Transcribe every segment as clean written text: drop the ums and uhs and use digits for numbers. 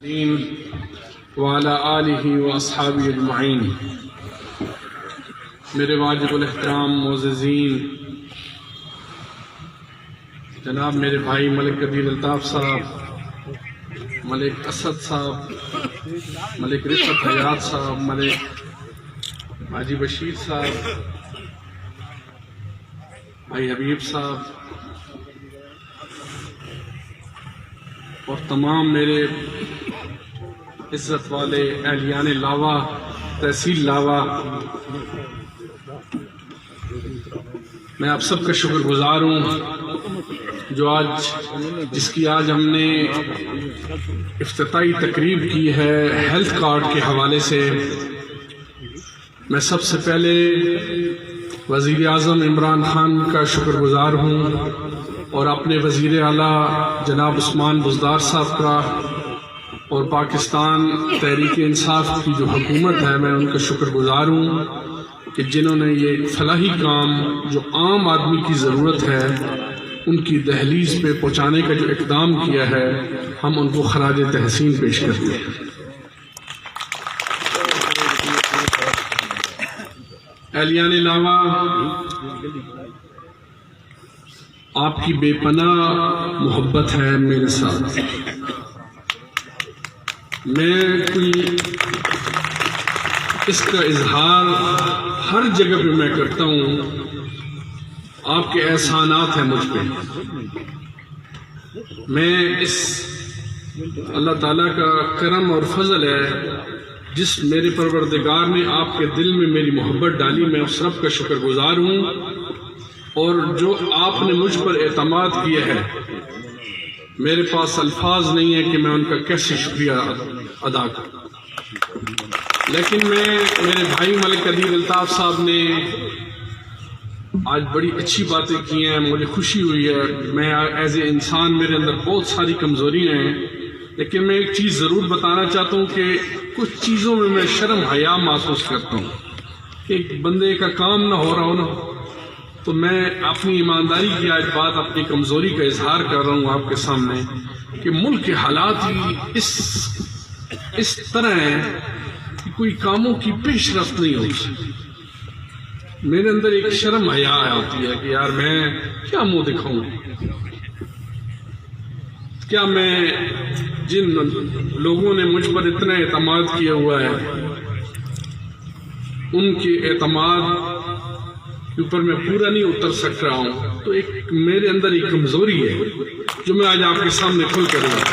وعلى آلہ واصحابہ اجمعین۔ میرے واجب الاحترام معززین، جناب میرے بھائی ملک قدیر الطاف صاحب، ملک اسد صاحب، ملک رفعت حیات صاحب، ملک حاجی بشیر صاحب، بھائی حبیب صاحب اور تمام میرے عزت والے اہلیان لاوا، تحصیل لاوا، میں آپ سب کا شکر گزار ہوں جو جس کی آج ہم نے افتتاحی تقریب کی ہے ہیلتھ کارڈ کے حوالے سے۔ میں سب سے پہلے وزیر اعظم عمران خان کا شکر گزار ہوں اور اپنے وزیر اعلیٰ جناب عثمان بزدار صاحب کا اور پاکستان تحریک انصاف کی جو حکومت ہے، میں ان کا شکر گزار ہوں کہ جنہوں نے یہ فلاحی کام جو عام آدمی کی ضرورت ہے ان کی دہلیز پہ پہنچانے کا جو اقدام کیا ہے، ہم ان کو خراج تحسین پیش کرتے ہیں۔ اہلیان لاوا، آپ کی بے پناہ محبت ہے میرے ساتھ۔ میں کوئی اس کا اظہار ہر جگہ پہ میں کرتا ہوں، آپ کے احسانات ہیں مجھ پہ۔ میں اس اللہ تعالیٰ کا کرم اور فضل ہے جس میرے پروردگار نے آپ کے دل میں میری محبت ڈالی، میں اس رب کا شکر گزار ہوں، اور جو آپ نے مجھ پر اعتماد کیا ہے، میرے پاس الفاظ نہیں ہے کہ میں ان کا کیسے شکریہ ادا کروں۔ لیکن میرے بھائی ملک قدیر الطاف صاحب نے آج بڑی اچھی باتیں کی ہیں، مجھے خوشی ہوئی ہے۔ میں ایز اے انسان میرے اندر بہت ساری کمزوریاں ہیں، لیکن میں ایک چیز ضرور بتانا چاہتا ہوں کہ کچھ چیزوں میں شرم حیا محسوس کرتا ہوں کہ ایک بندے کا کام نہ ہو رہا ہو نا، تو میں اپنی ایمانداری کی آج بات، اپنی کمزوری کا اظہار کر رہا ہوں آپ کے سامنے کہ ملک کے حالات ہی اس طرح ہیں کہ کوئی کاموں کی پیش رفت نہیں ہوتی۔ میرے اندر ایک شرم حیا آتی ہے کہ یار میں کیا منہ دکھاؤں، کیا میں جن لوگوں نے مجھ پر اتنا اعتماد کیا ہوا ہے ان کے اعتماد کے اوپر میں پورا نہیں اتر سک رہا ہوں، تو ایک میرے اندر ایک کمزوری ہے جو میں آج آپ کے سامنے کھل کر رہا ہوں۔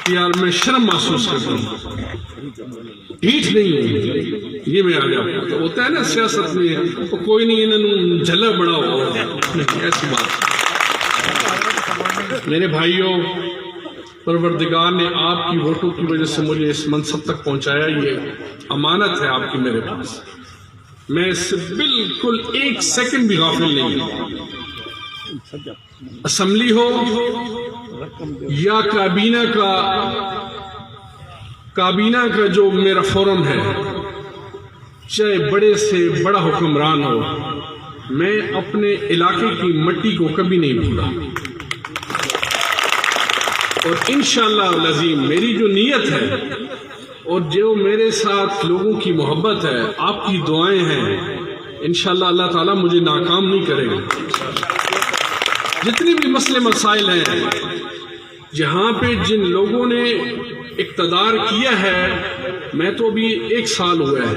یار میں شرم محسوس کرتا ہوں، ٹھیک نہیں ہوں، یہ میں آج آپ کو ہوتا ہے نا سیاست میں کوئی نہیں انہوں جھلا بڑا ہوا، ایسی بات۔ میرے بھائیوں، پروردگار نے آپ کی ووٹوں کی وجہ سے مجھے اس منصب تک پہنچایا، یہ امانت ہے آپ کی میرے پاس، میں اس سے بالکل ایک سیکنڈ بھی غافل نہیں ہوں۔ اسمبلی ہو یا کابینہ کا جو میرا فورم ہے، چاہے بڑے سے بڑا حکمران ہو، میں اپنے علاقے کی مٹی کو کبھی نہیں بھولا، اور انشاءاللہ العظیم میری جو نیت ہے اور جو میرے ساتھ لوگوں کی محبت ہے، آپ کی دعائیں ہیں، انشاءاللہ اللہ تعالیٰ مجھے ناکام نہیں کرے گا۔ جتنے بھی مسئلے مسائل ہیں، جہاں پہ جن لوگوں نے اقتدار کیا ہے، میں تو ابھی 1 سال ہوا ہے،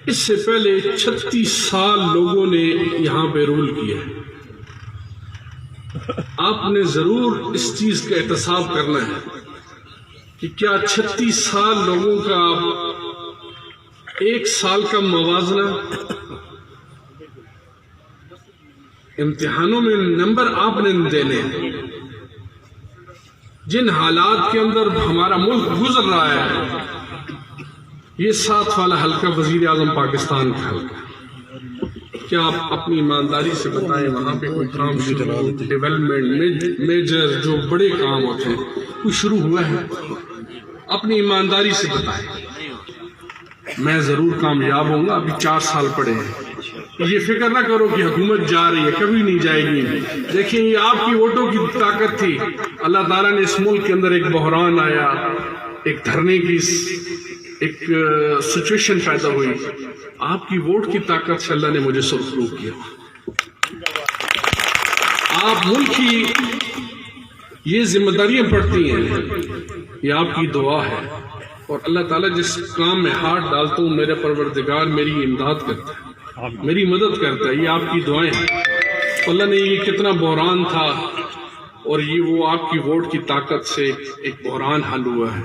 اس سے پہلے 36 سال لوگوں نے یہاں پہ رول کیا ہے۔ آپ نے ضرور اس چیز کا احتساب کرنا ہے کہ کیا 36 سال لوگوں کا 1 سال کا موازنہ، امتحانوں میں نمبر آپ نے دینے ہیں، جن حالات کے اندر ہمارا ملک گزر رہا ہے، یہ 7 والا حلقہ وزیر اعظم پاکستان کا حلقہ، کیا آپ اپنی ایمانداری سے بتائیں وہاں پہ کوئی کام شروع، ڈیولپمنٹ میجر جو بڑے کام ہوتے ہیں کوئی شروع ہوا ہے؟ اپنی ایمانداری سے بتائیں۔ میں ضرور کامیاب ہوں گا، ابھی 4 سال پڑے ہیں، یہ فکر نہ کرو کہ حکومت جا رہی ہے، کبھی نہیں جائے گی. دیکھیں یہ آپ کی ووٹوں کی طاقت تھی. اللہ تعالیٰ نے اس ملک کے اندر ایک بحران آیا، ایک دھرنے کی ایک سچویشن پیدا ہوئی. آپ کی ووٹ کی طاقت سے اللہ نے مجھے سرخرو کیا. آپ ملک کی یہ ذمہ داریاں پڑتی ہیں، یہ آپ کی دعا ہے. اور اللہ تعالیٰ جس کام میں ہاتھ ڈالتا ہوں میرے پروردگار میری امداد کرتا ہے، میری مدد کرتا ہے. یہ آپ کی دعائیں ہیں. اللہ نے یہ کتنا بحران تھا اور یہ وہ آپ کی ووٹ کی طاقت سے ایک بحران حل ہوا ہے.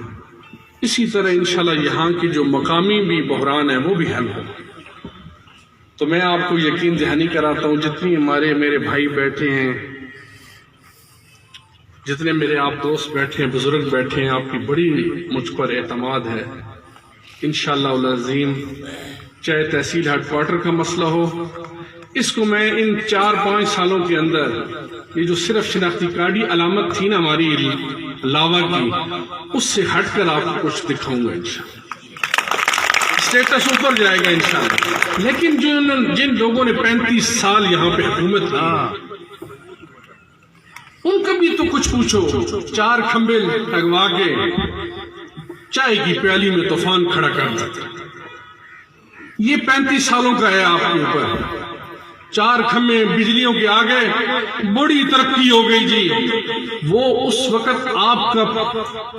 اسی طرح انشاءاللہ یہاں کی جو مقامی بھی بحران ہے وہ بھی حل ہو. تو میں آپ کو یقین دہانی کراتا ہوں جتنی میرے بھائی بیٹھے ہیں، جتنے میرے آپ دوست بیٹھے ہیں، بزرگ بیٹھے ہیں، آپ کی بڑی مجھ پر اعتماد ہے. انشاءاللہ العظیم چاہے تحصیل ہیڈ کوارٹر کا مسئلہ ہو، اس کو میں ان 4-5 سالوں کے اندر یہ جو صرف شناختی کارڈی علامت تھی نا ہماری لاوا کی، اس سے ہٹ کر آپ کو کچھ دکھاؤں گا. انشاءاللہ اسٹیٹس اوپر جائے گا انشاءاللہ. لیکن جن لوگوں نے 35 سال یہاں پہ حکومت کی ان کا بھی تو کچھ پوچھو. 4 کھمبے لگوا کے چائے کی پیالی میں طوفان کھڑا کر دیتا. یہ 35 سالوں کا ہے آپ کے اوپر. 4 کھمبے بجلیوں کے آگے بڑی ترقی ہو گئی جی. وہ اس وقت آپ کا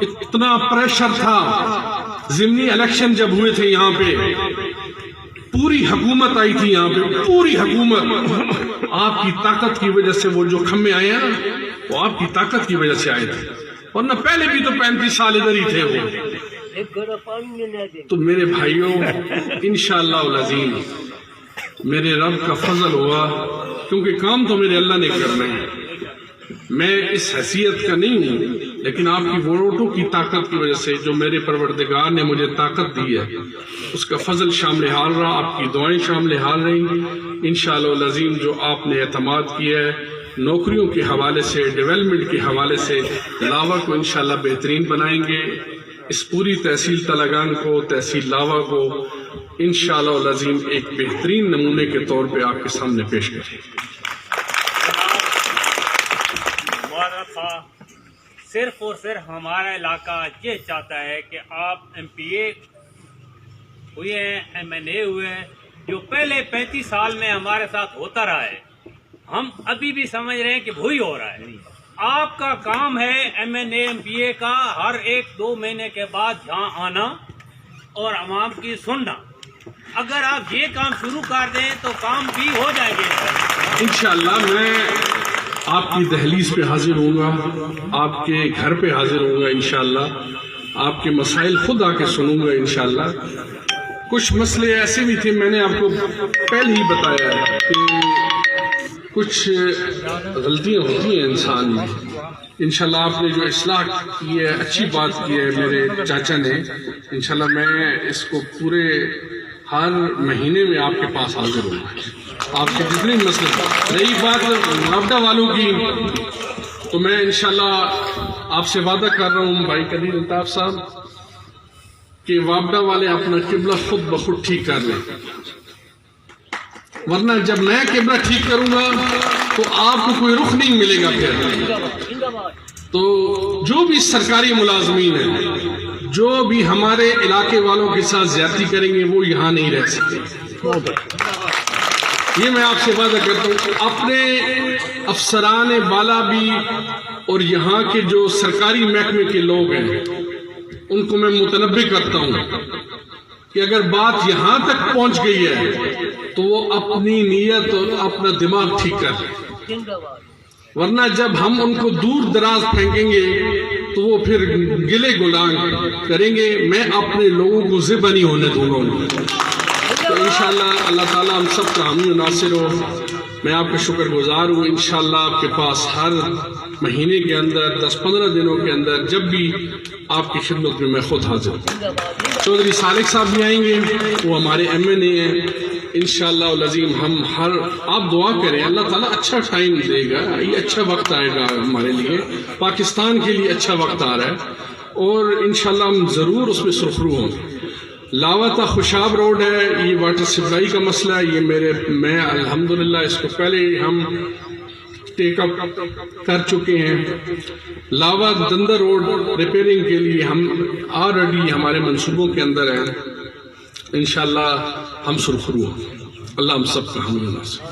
اتنا پریشر تھا. ضمنی الیکشن جب ہوئے تھے یہاں پہ پوری حکومت آئی تھی یہاں پہ، پوری حکومت. آپ کی طاقت کی وجہ سے وہ جو کھمبے آئے ہیں نا وہ آپ کی طاقت کی وجہ سے آئے تھے، ورنہ پہلے بھی تو 35 سال ادھر ہی تھے وہ. تو میرے بھائیوں انشاءاللہ العظیم میرے رب کا فضل ہوا، کیونکہ کام تو میرے اللہ نے کرنا ہے. میں اس حیثیت کا نہیں ہوں، لیکن آپ کی ووٹوں کی طاقت کی وجہ سے جو میرے پروردگار نے مجھے طاقت دی ہے اس کا فضل شامل حال رہا. آپ کی دعائیں شامل حال رہیں. انشاءاللہ العظیم جو آپ نے اعتماد کیا ہے نوکریوں کے حوالے سے، ڈیولپمنٹ کے حوالے سے، لاوا کو انشاءاللہ بہترین بنائیں گے. اس پوری تحصیل تلگان کو، تحصیل لاوا کو انشاءاللہ العظیم ایک بہترین نمونے کے طور پہ آپ کے سامنے پیش کریں. صرف اور صرف ہمارا علاقہ یہ چاہتا ہے کہ آپ ایم پی اے ہوئے ہیں، ایم این اے ہوئے ہیں، جو پہلے 35 سال میں ہمارے ساتھ ہوتا رہا ہے. ہم ابھی بھی سمجھ رہے ہیں کہ وہی ہو رہا ہے. آپ کا کام ہے M N A M P A کا ہر 1-2 مہینے کے بعد یہاں آنا اور عوام کی سننا. اگر آپ یہ کام شروع کر دیں تو کام بھی ہو جائیں گے. انشاءاللہ میں آپ کی دہلیز پہ حاضر ہوں گا، آپ کے گھر پہ حاضر ہوں گا. انشاءاللہ آپ کے مسائل خود آ کے سنوں گا. انشاءاللہ کچھ مسئلے ایسے بھی تھے، میں نے آپ کو پہلے ہی بتایا ہے کہ کچھ غلطیاں ہوتی ہیں انسان میں. انشاءاللہ آپ نے جو اصلاح کی ہے، اچھی بات کی ہے میرے چاچا نے. انشاءاللہ میں اس کو پورے ہر مہینے میں آپ کے پاس حاضر ہوں گا. آپ کے جتنے مسئلے، رہی بات وابڈا والوں کی، تو میں انشاءاللہ آپ سے وعدہ کر رہا ہوں بھائی قدیر الطاف صاحب کہ وابڈا والے اپنا قبلہ خود بخود ٹھیک کر لیں. ورنہ جب میں قبلہ ٹھیک کروں گا تو آپ کو کوئی رخ نہیں ملے گا پھر. تو جو بھی سرکاری ملازمین ہیں، جو بھی ہمارے علاقے والوں کے ساتھ زیادتی کریں گے وہ یہاں نہیں رہ سکتے. یہ میں آپ سے وعدہ کرتا ہوں. اپنے افسران بالا بھی اور یہاں کے جو سرکاری محکمے کے لوگ ہیں ان کو میں متنبہ کرتا ہوں کہ اگر بات یہاں تک پہنچ گئی ہے تو وہ اپنی نیت اور اپنا دماغ ٹھیک کر لیں. ورنہ جب ہم ان کو دور دراز پھینکیں گے تو وہ پھر گلے گلان کریں گے. میں اپنے لوگوں کو ذبح نہیں ہونے دوں گا. تو انشاءاللہ اللہ تعالیٰ ہم سب کا حامی و ناصر ہو. میں آپ کا شکر گزار ہوں. انشاءاللہ آپ کے پاس ہر مہینے کے اندر 10-15 دنوں کے اندر جب بھی آپ کی خدمت میں خود حاضر ہوں. چودھری صالح صاحب بھی آئیں گے، وہ ہمارے ایم این اے ہیں. انشاءاللہ العظیم ہم آپ دعا کریں، اللہ تعالیٰ اچھا ٹائم دے گا. یہ اچھا وقت آئے گا ہمارے لیے، پاکستان کے لیے اچھا وقت آ رہا ہے اور انشاءاللہ ہم ضرور اس میں سرخرو ہوں. لاوا خوشاب روڈ ہے، یہ واٹر سپلائی کا مسئلہ ہے، یہ میں الحمدللہ اس کو پہلے ہم ٹیک اپ کر چکے ہیں۔ لاوا دندر روڈ ریپیئرنگ کے لیے ہم آلریڈی ہمارے منصوبوں کے اندر ہیں، انشاءاللہ ہم سرخرو ہوں۔ اللہ ہم سب کا حامل ناصر۔